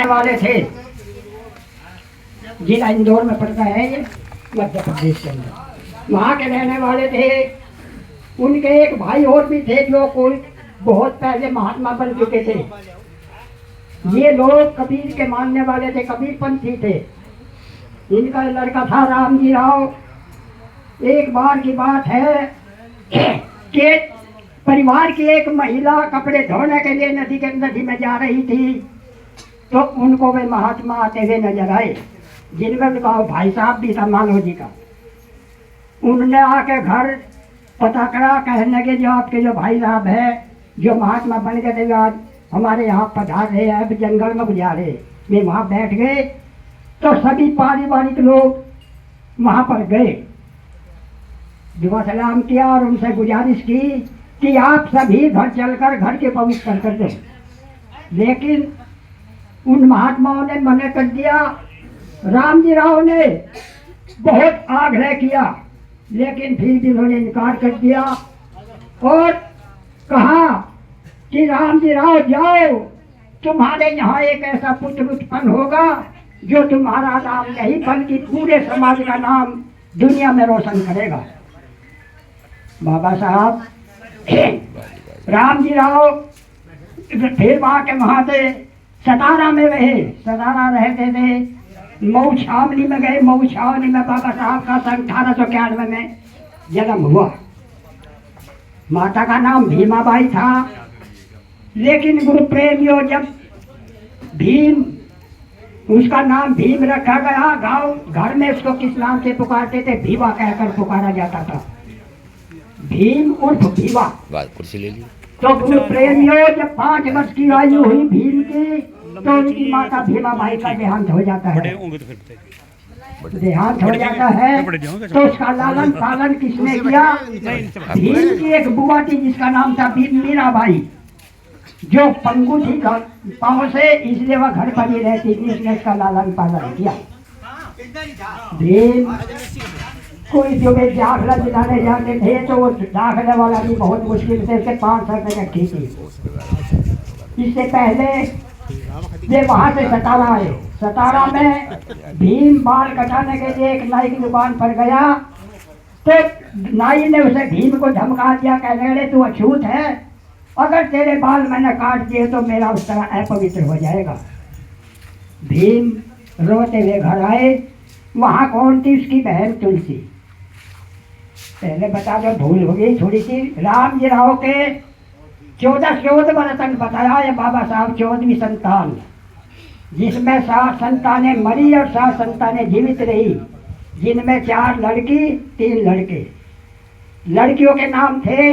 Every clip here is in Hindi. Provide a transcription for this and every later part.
वाले थे। जिला इंदौर में पड़ता है ये, मध्य प्रदेश के अंदर। वहाँ के रहने वाले थे। उनके एक भाई और भी थे जो कोई बहुत पहले महात्मा बन चुके थे। ये लोग कबीर के मानने वाले थे, कबीरपंथी थे। इनका लड़का था राम जी राव। एक बार की बात है कि परिवार की एक महिला कपड़े धोने के लिए नदी में जा रही थी, तो उनको वे महात्मा आते हुए नजर आए, जिनमें उनका भाई साहब भी था मानव जी का। उन्होंने आके घर पता करा, कहने के जो आपके जो भाई साहब है जो महात्मा बन गए थे, आज हमारे यहाँ पधार रहे हैं, जंगल में गुजारे। वे वहाँ बैठ गए तो सभी पारिवारिक लोग वहाँ पर गए, दुआ सलाम किया और उनसे गुजारिश की कि आप सभी घर चलकर घर के पवित्र कर दें। लेकिन उन महात्माओं ने मना कर दिया। राम जी राव ने बहुत आग्रह किया, लेकिन फिर भी उन्होंने इनकार कर दिया और कहा कि राम जी राव जाओ, तुम्हारे यहाँ एक ऐसा पुत्र उत्पन्न होगा जो तुम्हारा नाम नहीं बल्कि पूरे समाज का नाम दुनिया में रोशन करेगा। बाबा साहब राम जी राव फिर वहाँ के वहाँ से सतारा में रहे। सतारा रहते थे। मऊ छावनी में गए। मऊ छावनी में बाबा साहब का सन 1891 में जन्म हुआ। माता का नाम भीमाबाई था। लेकिन गुरु प्रेमियों, जब भीम, उसका नाम भीम रखा गया, गांव घर में उसको किस नाम से पुकारते थे? भीवा कहकर पुकारा जाता था। भीम उर्फ भीवा। कुर्सी ले ली। तो गुरु प्रेमियों, जब 5 वर्ष की आयु हुई भीम की, तो उनकी माता भीमाबाई का देहांत हो जाता है। देहांत हो जाता है तो उसका लालन पालन किसने किया? भीम की एक बुआ थी जिसका नाम था मीराबाई, जो पंगु थी पाँव से, इसलिए वह घर पर ही रहती थी। इसने इसका लालन पालन किया। भीम कोई जो वे दाखिला दिलाने जाते थे तो वो दाखिले वाला भी बहुत मुश्किल से उसके 500 रुपये रखी थी। इससे पहले ये वहाँ से सतारा आए। सतारा में भीम बाल कटाने के लिए एक नाई की दुकान पर गया, तो नाई ने उसे भीम को धमका दिया, कहने लगे तू अछूत है, अगर तेरे बाल मैंने काट दिए तो मेरा उस तरह अपवित्र हो जाएगा। भीम रोते हुए घर आए। वहाँ कौन थी? उसकी बहन तुलसी। पहले बता दो, भूल हो गई थोड़ी सी। राम जी राव के 14 वर्ष बताया ये बाबा साहब 14वीं संतान, जिसमें 7 संतानें मरी और 7 संतानें जीवित रही, जिनमें 4 लड़की 3 लड़के। लड़कियों के नाम थे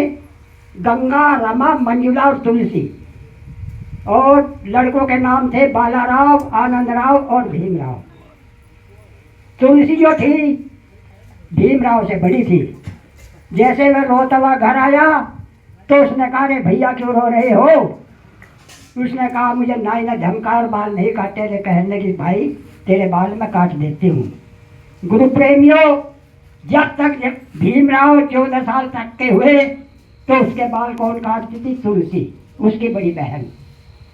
गंगा, रमा, मंजुला और तुलसी, और लड़कों के नाम थे बालाराव, आनंदराव और भीमराव। तुलसी जो थी भीमराव से बड़ी थी। जैसे वह रोता हुआ घर आया तो उसने कहा, रे भैया क्यों रो रहे हो? उसने कहा, मुझे नाई ने धमका और बाल नहीं काटे। रे कहने की, भाई तेरे बाल मैं काट देती हूँ। गुरु प्रेमियों, जब तक भीमराव 14 साल तक के हुए तो उसके बाल कौन काटती थी? तुलसी, उसकी बड़ी बहन।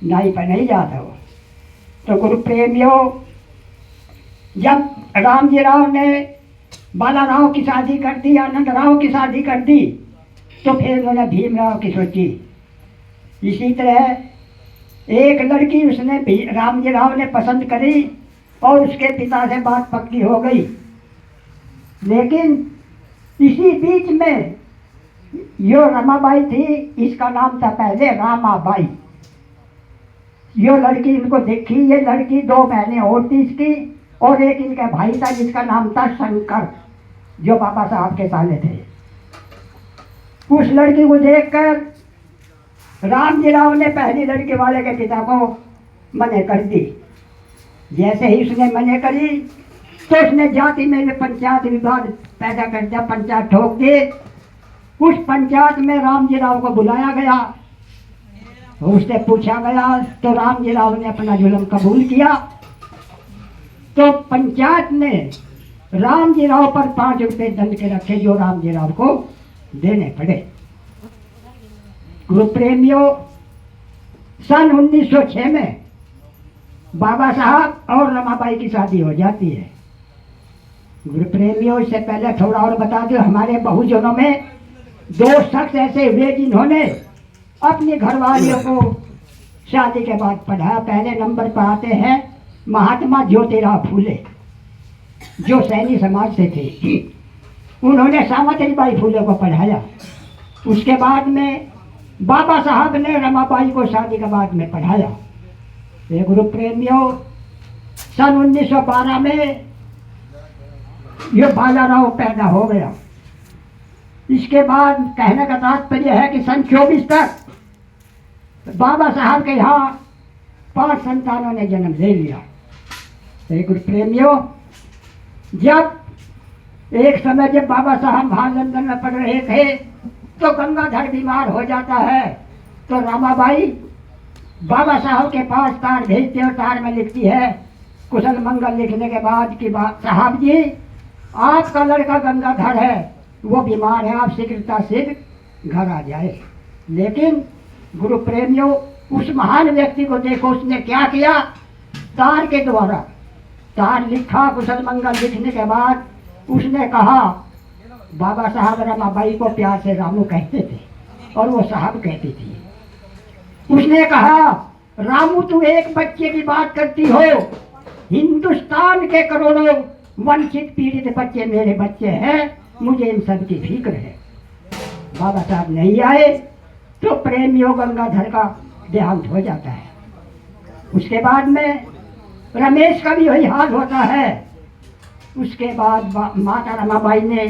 नाई पर नहीं जाता वो। तो गुरु प्रेमियों, जब राम जी राव ने बाला राव की शादी कर दी, आनंद राव की शादी कर दी, तो फिर उन्होंने भीमराव की सोची। इसी तरह एक लड़की उसने राम जी राव ने पसंद करी और उसके पिता से बात पक्की हो गई। लेकिन इसी बीच में यो रमाबाई थी, इसका नाम था पहले रामाबाई। यो लड़की इनको देखी। ये लड़की 2 बहनें और थी इसकी, और एक इनका भाई था जिसका नाम था शंकर, जो बाबा साहब के साले थे। उस लड़की को देखकर राम जी राव ने पहली लड़के वाले के पिता को मने कर दी। जैसे ही उसने मने करी तो उसने जाति में पंचायत विवाद पैदा कर दिया, पंचायत ठोक दी। उस पंचायत में राम जी राव को बुलाया गया, उससे पूछा गया, तो राम जी राव ने अपना जुल्म कबूल किया। तो पंचायत ने राम जी राव पर 5 रुपए दंड के रखे, जो राम जी राव को देने पड़े। गुरु प्रेमियों, सन 1906 में बाबा साहब और रमाबाई की शादी हो जाती है। गुरु प्रेमियों, इससे पहले थोड़ा और बता दो, हमारे बहुजनों में दो शख्स ऐसे हुए जिन्होंने अपनी घरवालियों को शादी के बाद पढ़ाया। पहले नंबर पर आते हैं महात्मा ज्योतिराव फूले, जो सैनी समाज से थे। उन्होंने सावित्री बाई फूले को पढ़ाया। उसके बाद में बाबा साहब ने रमाबाई को शादी के बाद में पढ़ाया। ये गुरु प्रेमियों, सन 1912 में ये बालाराव पैदा हो गया। इसके बाद कहने का तात्पर्य है कि सन 24 तक बाबा साहब के यहाँ 5 संतानों ने जन्म ले लिया। ये गुरु प्रेमियों, जब एक समय जब बाबा साहब वहाँ लंदन में पढ़ रहे थे तो गंगाधर बीमार हो जाता है। तो रमाबाई बाबा साहब के पास तार भेजती है और तार में लिखती है कुशल मंगल लिखने के बाद कि साहब जी, आपका लड़का गंगाधर है, वो बीमार है, आप शीघ्रता शीघ्र घर आ जाए। लेकिन गुरु प्रेमियों, उस महान व्यक्ति को देखो, उसने क्या किया, तार के द्वारा तार लिखा। कुशल मंगल लिखने के बाद उसने कहा, बाबा साहब रमाबाई को प्यार से रामू कहते थे और वो साहब कहती थी। उसने कहा, रामू तू एक बच्चे की बात करती हो, हिंदुस्तान के करोड़ों वंचित पीड़ित बच्चे मेरे बच्चे हैं, मुझे इन सब की फिक्र है। बाबा साहब नहीं आए तो प्रेमियों गंगाधर का देहांत हो जाता है। उसके बाद में रमेश का भी वही हाल होता है। उसके बाद माता रमाबाई ने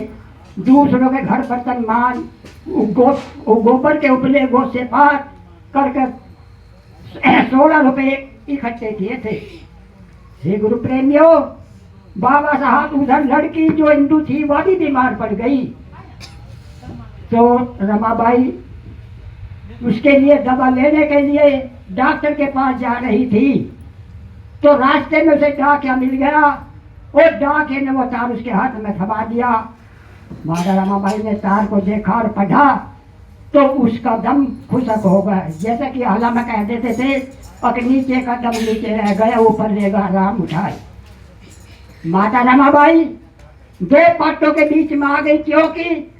दूसरों के घर बर्तन मान गोबर के उपले गो से पात करके 16 रुपए इकट्ठे किए थे। हे गुरु प्रेमियों, बाबा साहब उधर लड़की जो हिंदू थी वह भी बीमार पड़ गई। तो रमाबाई उसके लिए दवा लेने के लिए डॉक्टर के पास जा रही थी। तो रास्ते में उसे डाकिया मिल गया और डाकिये ने वो तार उसके हाथ में थमा दिया। माता रमाबाई ने तार को देखा और पढ़ा तो उसका दम खुशक हो गया। जैसे कि आला में कह देते थे, और नीचे का दम नीचे रह गया, ऊपर लेगा राम उठाए। माता रमाबाई 2 पट्टों के बीच में आ गई, क्योंकि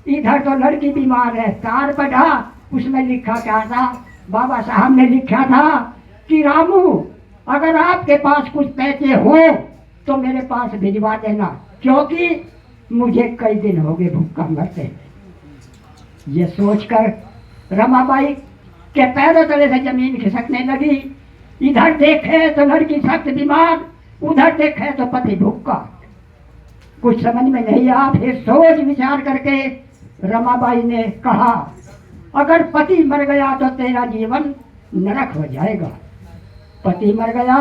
इधर तो लड़की बीमार है। तार पढ़ा, उसमें लिखा क्या था, बाबा साहब ने लिखा था कि रामू, अगर आपके पास कुछ पैसे हो तो मेरे पास भिजवा देना, क्योंकि मुझे कई दिन हो गए भूखा मरते। ये सोचकर रमाबाई के पैरों तले से जमीन खिसकने लगी। इधर देखे तो लड़की सख्त बीमार, उधर देखे तो पति भूखा। कुछ समझ में नहीं आ। फिर सोच विचार करके रमाबाई ने कहा, अगर पति मर गया तो तेरा जीवन नरक हो जाएगा। पति मर गया,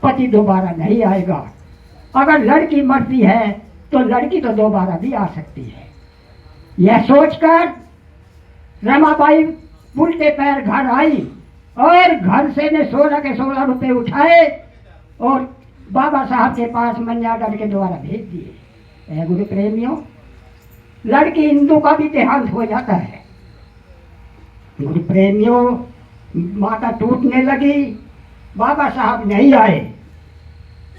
पति दोबारा नहीं आएगा। अगर लड़की मरती है तो लड़की तो दोबारा भी आ सकती है। यह सोचकर रमाबाई उल्टे पैर घर आई और घर से ने 16 के 16 रुपए उठाए और बाबा साहब के पास मनी ऑर्डर के द्वारा भेज दिए। गुरु प्रेमियों, लड़की हिंदू का भी देहांत हो जाता है। गुरु प्रेमियों, माता टूटने लगी, बाबा साहब नहीं आए।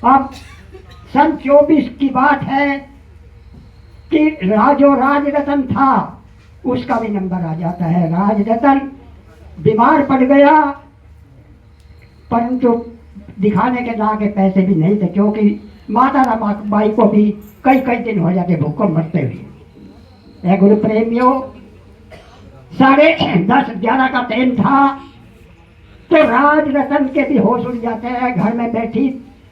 अब सन 24 की बात है कि जो राजरतन था उसका भी नंबर आ जाता है। राजरतन बीमार पड़ गया, परंतु दिखाने के लाके पैसे भी नहीं थे, क्योंकि माता रमाबाई को भी कई कई दिन हो जाते भूखों मरते हुए। गुरु प्रेमियों, 10:30-11 का टाइम था तो राजरतन के भी होश उड़ जाते हैं। घर में बैठी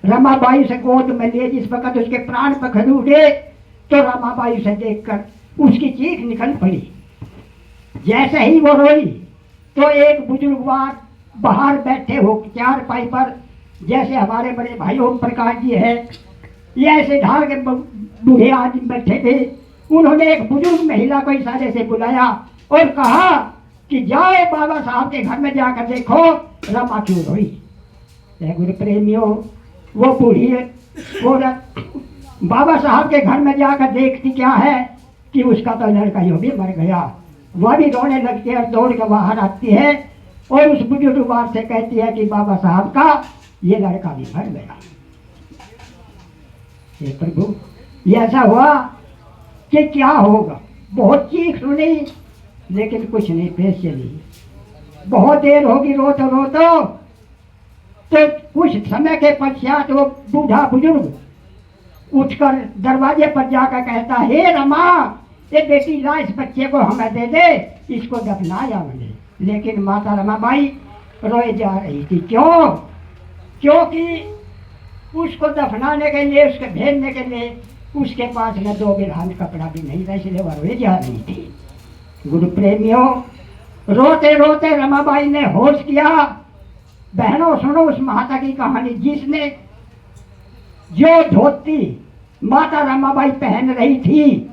रमाबाई से गोद में लिए, जिस वक्त उसके प्राण पखड़ उठे तो रमाबाई से देखकर उसकी चीख निकल पड़ी। जैसे ही वो रोई तो एक बुजुर्गवार बाहर बैठे हो चारपाई पर, जैसे हमारे बड़े भाई ओम प्रकाश जी है, ये ऐसे ढाल के बूढ़े आदमी बैठे थे। उन्होंने एक बुजुर्ग महिला को इशारे से बुलाया और कहा कि जाओ बाबा साहब के घर में जाकर देखो रमा क्यों रोई। गुरु प्रेमियों, वो बूढ़ी औरत बाबा साहब के घर में जाकर देखती क्या है कि उसका तो लड़का यो भी मर गया। वह भी रोने लगती है और दौड़ कर बाहर आती है और उस बुजुर्ग से कहती है कि बाबा साहब का ये लड़का भी मर गया। हे प्रभु, ये ऐसा हुआ कि क्या होगा। बहुत चीख सुनी लेकिन कुछ नहीं, पेश चली। बहुत देर होगी रोतो रोतो, तो कुछ समय के पश्चात वो बूढ़ा बुजुर्ग उठकर दरवाजे पर जाकर कहता, हे रमा, ये बेटी ला, इस बच्चे को हमें दे दे, इसको दफनाया हमने। लेकिन माता रमाबाई रोए जा रही थी। क्यों? क्योंकि उसको दफनाने के लिए, उसके भेजने के लिए उसके पास न 2 बिरहान कपड़ा भी नहीं था, इसलिए वह रोए जा रही थी। गुरु प्रेमियों, रोते रोते रमाबाई ने होश किया। बहनों सुनो उस माता की कहानी, जिसने जो धोती माता रमाबाई पहन रही थी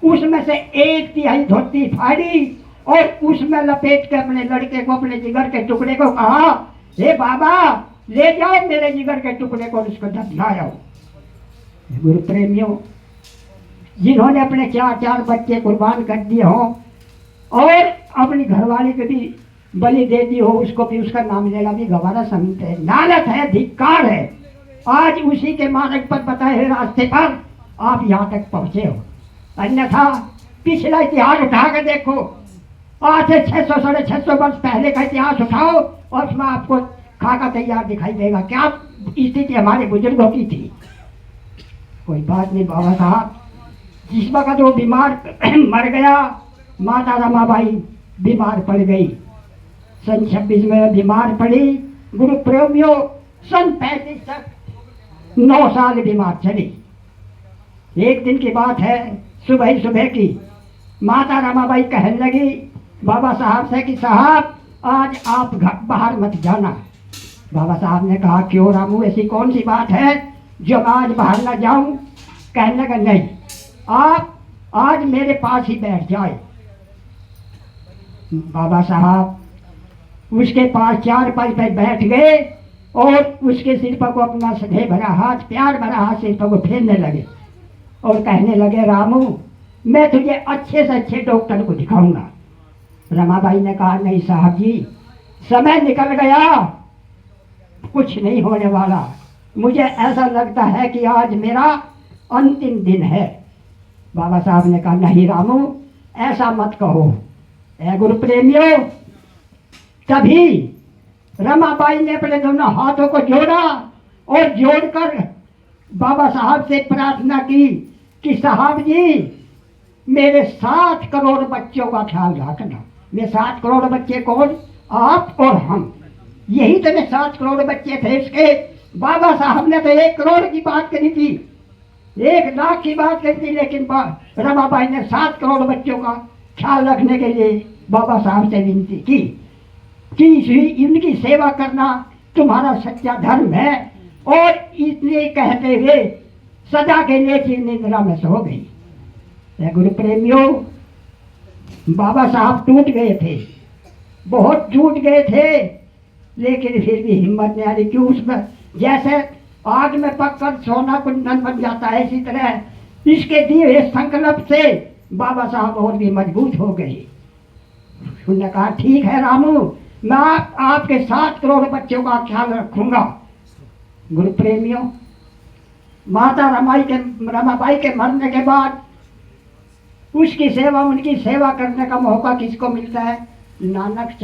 उसमें से 1/3 धोती फाड़ी और उसमें लपेट के अपने लड़के को, अपने जिगर के टुकड़े को कहा, हे बाबा ले जाओ मेरे जिगर के टुकड़े को, उसको दफनाओ। गुरु प्रेमियों, जिन्होंने अपने 4 बच्चे कुर्बान कर दिए हों और अपनी घरवाली को भी बलि दे दी हो, उसको भी, उसका नाम लेना भी गवारा समझते हैं, लानत है, धिक्कार है। आज उसी के मार्ग पर बताए हुए रास्ते पर आप यहाँ तक पहुंचे हो। अन्यथा पिछला इतिहास उठा कर देखो, आज से 600-650 वर्ष पहले का इतिहास उठाओ और उसमें आपको खाका तैयार दिखाई देगा क्या स्थिति हमारे बुजुर्गों की थी। कोई बात नहीं बाबा साहब, जिस वक्त वो बीमार मर गया, माता रमाबाई बीमार पड़ गई। सन 26 में बीमार पड़ी। गुरु प्रेमियों, सन 35 तक 9 साल बीमार चली। एक दिन की बात है, सुबह की, माता रमाबाई कहने लगी बाबा साहब से कि साहब आज आप घर बाहर मत जाना। बाबा साहब ने कहा, क्यों रामू, ऐसी कौन सी बात है जो मैं आज बाहर ना जाऊं? कहने लगा, नहीं, आप आज मेरे पास ही बैठ जाए। बाबा साहब उसके पास 4 पाई पे बैठ गए और उसके सिर पर को अपना स्नेह भरा हाथ, प्यार भरा हाथ सिर पर को फेरने लगे और कहने लगे, रामू मैं तुझे अच्छे से अच्छे डॉक्टर को दिखाऊंगा। रमाबाई ने कहा, नहीं साहब जी, समय निकल गया, कुछ नहीं होने वाला, मुझे ऐसा लगता है कि आज मेरा अंतिम दिन है। बाबा साहब ने कहा, नहीं रामू ऐसा मत कहो। ऐ गुरु प्रेमियों, तभी रमाबाई ने अपने दोनों हाथों को जोड़ा और जोड़कर बाबा साहब से प्रार्थना की कि साहब जी मेरे 7 करोड़ बच्चों का ख्याल रखना। ये 7 करोड़ बच्चे कौन? आप और हम, यही तो 7 करोड़ बच्चे थे इसके। बाबा साहब ने तो 1 करोड़ की बात करी थी, 1 लाख की बात करी थी, लेकिन रमाबाई ने 7 करोड़ बच्चों का ख्याल रखने के लिए बाबा साहब से विनती की कि इनकी सेवा करना तुम्हारा सच्चा धर्म है। और इसलिए कहते हुए सदा के लिए चिर निद्रा में सो गई। गुरु प्रेमियों, बाबा साहब टूट गए थे, बहुत टूट गए थे, लेकिन फिर भी हिम्मत नहीं आ रही। क्यों? उसमें जैसे आग में पककर सोना कुंदन बन जाता है, इसी तरह इसके दिए हुए संकल्प से बाबा साहब और भी मजबूत हो गए। उन्होंने कहा, ठीक है रामू, मैं आपके 7 करोड़ बच्चों का ख्याल रखूंगा। गुरु प्रेमियों, माता रमाबाई के मरने के बाद उसकी सेवा, उनकी सेवा करने का मौका किसको मिलता है? नानक